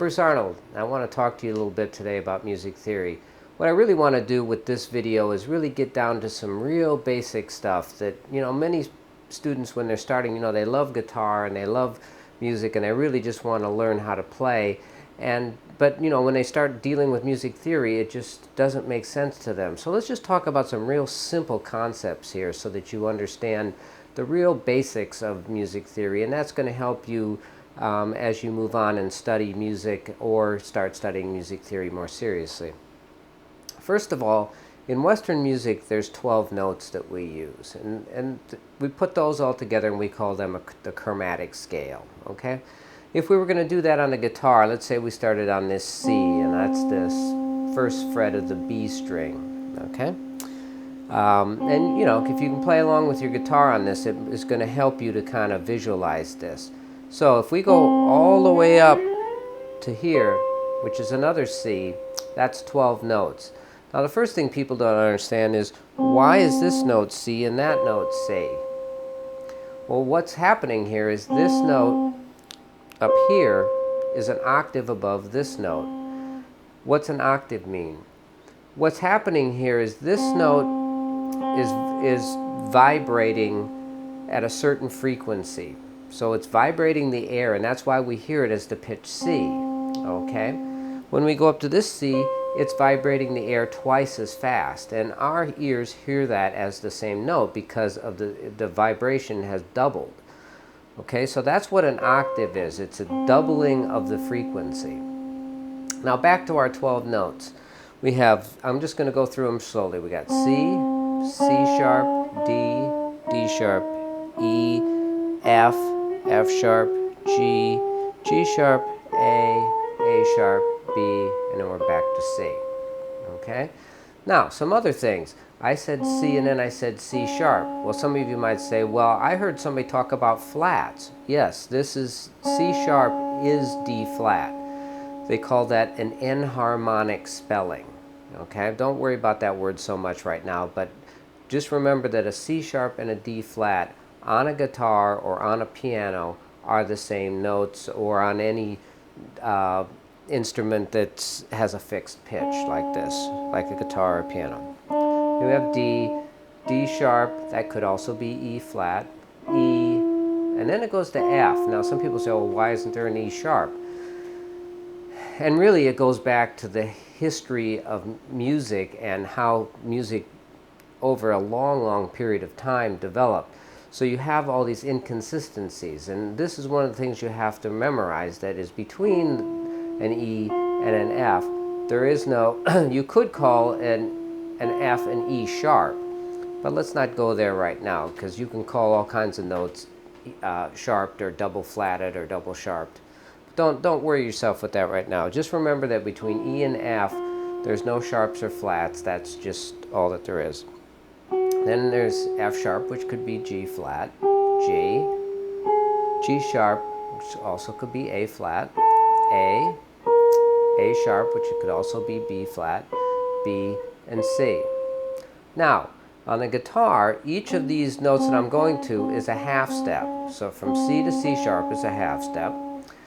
Bruce Arnold. I want to talk to you a little bit today about music theory. What I really want to do with this video is really get down to some real basic stuff that, many students when they're starting, they love guitar and they love music and they really just want to learn how to play. But when they start dealing with music theory, it just doesn't make sense to them. So let's just talk about some real simple concepts here so that you understand the real basics of music theory, and that's going to help you as you move on and study music or start studying music theory more seriously. First of all, in Western music, there's 12 notes that we use, and we put those all together and we call them the chromatic scale, okay? If we were going to do that on the guitar, let's say we started on this C, and that's this first fret of the B string, okay? And if you can play along with your guitar on this, it is going to help you to kind of visualize this. So if we go all the way up to here, which is another C, that's 12 notes. Now the first thing people don't understand is, why is this note C and that note C? Well, what's happening here is this note up here is an octave above this note. What's an octave mean? What's happening here is this note is vibrating at a certain frequency. So it's vibrating the air, and that's why we hear it as the pitch C, okay? When we go up to this C, it's vibrating the air twice as fast, and our ears hear that as the same note because of the vibration has doubled. Okay, so that's what an octave is. It's a doubling of the frequency. Now back to our 12 notes. We have, I'm just going to go through them slowly. We got C, C sharp, D, D sharp, E, F, F sharp, G, G sharp, A sharp, B, and then we're back to C. Okay? Now, some other things. I said C and then I said C sharp. Well, some of you might say, well, I heard somebody talk about flats. Yes, this is C sharp is D flat. They call that an enharmonic spelling. Okay? Don't worry about that word so much right now, but just remember that a C sharp and a D flat on a guitar or on a piano are the same notes, or on any instrument that has a fixed pitch like this, like a guitar or a piano. You have D, D sharp, that could also be E flat, E, and then it goes to F. Now some people say, well, why isn't there an E sharp? And really it goes back to the history of music and how music over a long period of time developed. So you have all these inconsistencies, and this is one of the things you have to memorize, that is between an E and an F, there is no, you could call an F an E sharp, but let's not go there right now, because you can call all kinds of notes sharped or double flatted or double sharped. Don't worry yourself with that right now. Just remember that between E and F, there's no sharps or flats. That's just all that there is. Then there's F sharp, which could be G flat, G, G sharp, which also could be A flat, A sharp, which could also be B flat, B, and C. Now, on the guitar, each of these notes that I'm going to is a half step. So from C to C sharp is a half step.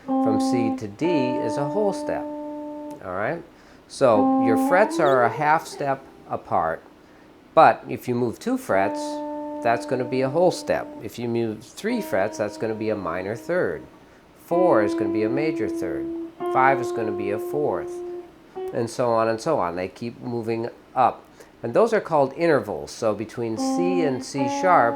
From C to D is a whole step. All right? So your frets are a half step apart. But if you move 2 frets, that's going to be a whole step. If you move 3 frets, that's going to be a minor third. 4 is going to be a major third. 5 is going to be a fourth. And so on and so on. They keep moving up. And those are called intervals. So between C and C sharp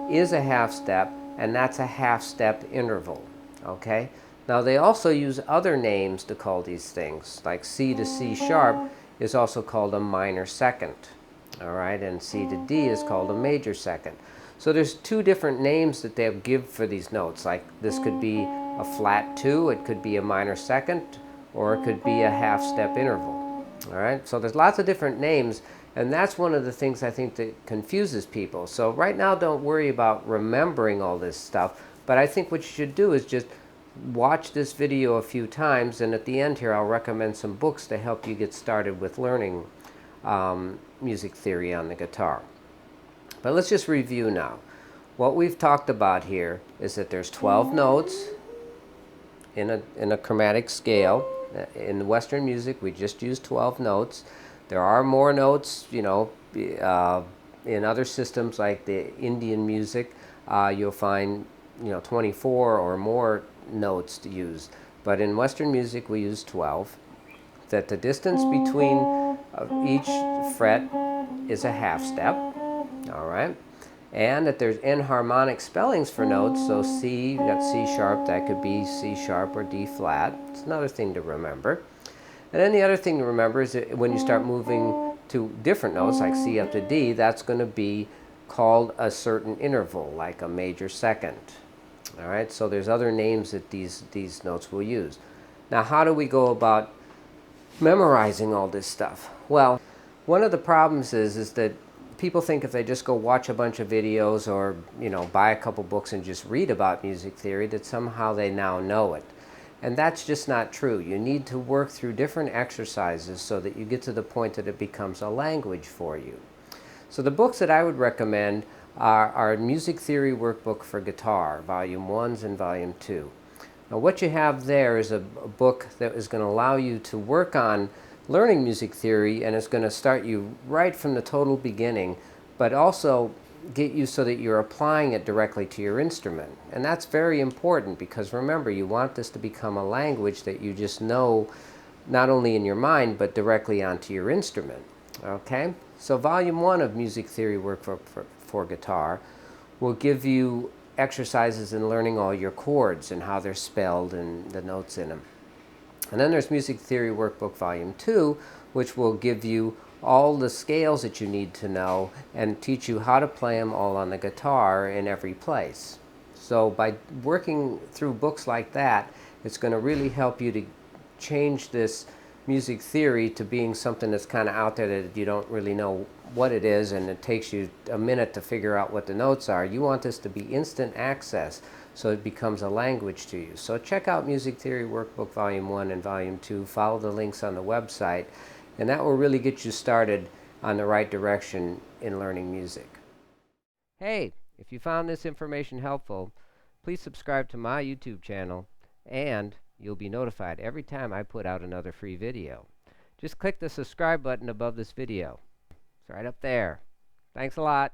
is a half step, and that's a half step interval. Okay? Now they also use other names to call these things. Like C to C sharp is also called a minor second. All right, and C to D is called a major second. So there's 2 different names that they give for these notes. Like this could be a flat 2, it could be a minor second, or it could be a half step interval. All right, so there's lots of different names, and that's one of the things I think that confuses people. So right now, don't worry about remembering all this stuff, but I think what you should do is just watch this video a few times, and at the end here I'll recommend some books to help you get started with learning music theory on the guitar. But let's just review now. What we've talked about here is that there's 12 notes in a chromatic scale. In Western music, we just use 12 notes. There are more notes, in other systems like the Indian music, you'll find 24 or more notes to use. But in Western music, we use 12. That the distance between each fret is a half step, all right? And that there's enharmonic spellings for notes, so C, you got C sharp, that could be C sharp or D flat. It's another thing to remember. And then the other thing to remember is that when you start moving to different notes, like C up to D, that's going to be called a certain interval, like a major second. All right, so there's other names that these notes will use. Now, how do we go about memorizing all this stuff? Well, one of the problems is that people think if they just go watch a bunch of videos or buy a couple books and just read about music theory, that somehow they now know it. And that's just not true. You need to work through different exercises so that you get to the point that it becomes a language for you. So the books that I would recommend are Music Theory Workbook for Guitar, Volume 1s and Volume 2. Now what you have there is a book that is going to allow you to work on learning music theory, and it's going to start you right from the total beginning, but also get you so that you're applying it directly to your instrument. And that's very important because remember, you want this to become a language that you just know not only in your mind but directly onto your instrument. Okay? So Volume 1 of Music Theory Workbook for Guitar will give you exercises in learning all your chords and how they're spelled and the notes in them. And then there's Music Theory Workbook Volume 2, which will give you all the scales that you need to know and teach you how to play them all on the guitar in every place. So by working through books like that, it's going to really help you to change this music theory to being something that's kind of out there that you don't really know what it is, and it takes you a minute to figure out what the notes are. You want this to be instant access, so it becomes a language to you. So check out Music Theory Workbook Volume 1 and Volume 2. Follow the links on the website, and that will really get you started on the right direction in learning music. Hey, if you found this information helpful, please subscribe to my YouTube channel, and you'll be notified every time I put out another free video. Just click the subscribe button above this video. It's right up there. Thanks a lot.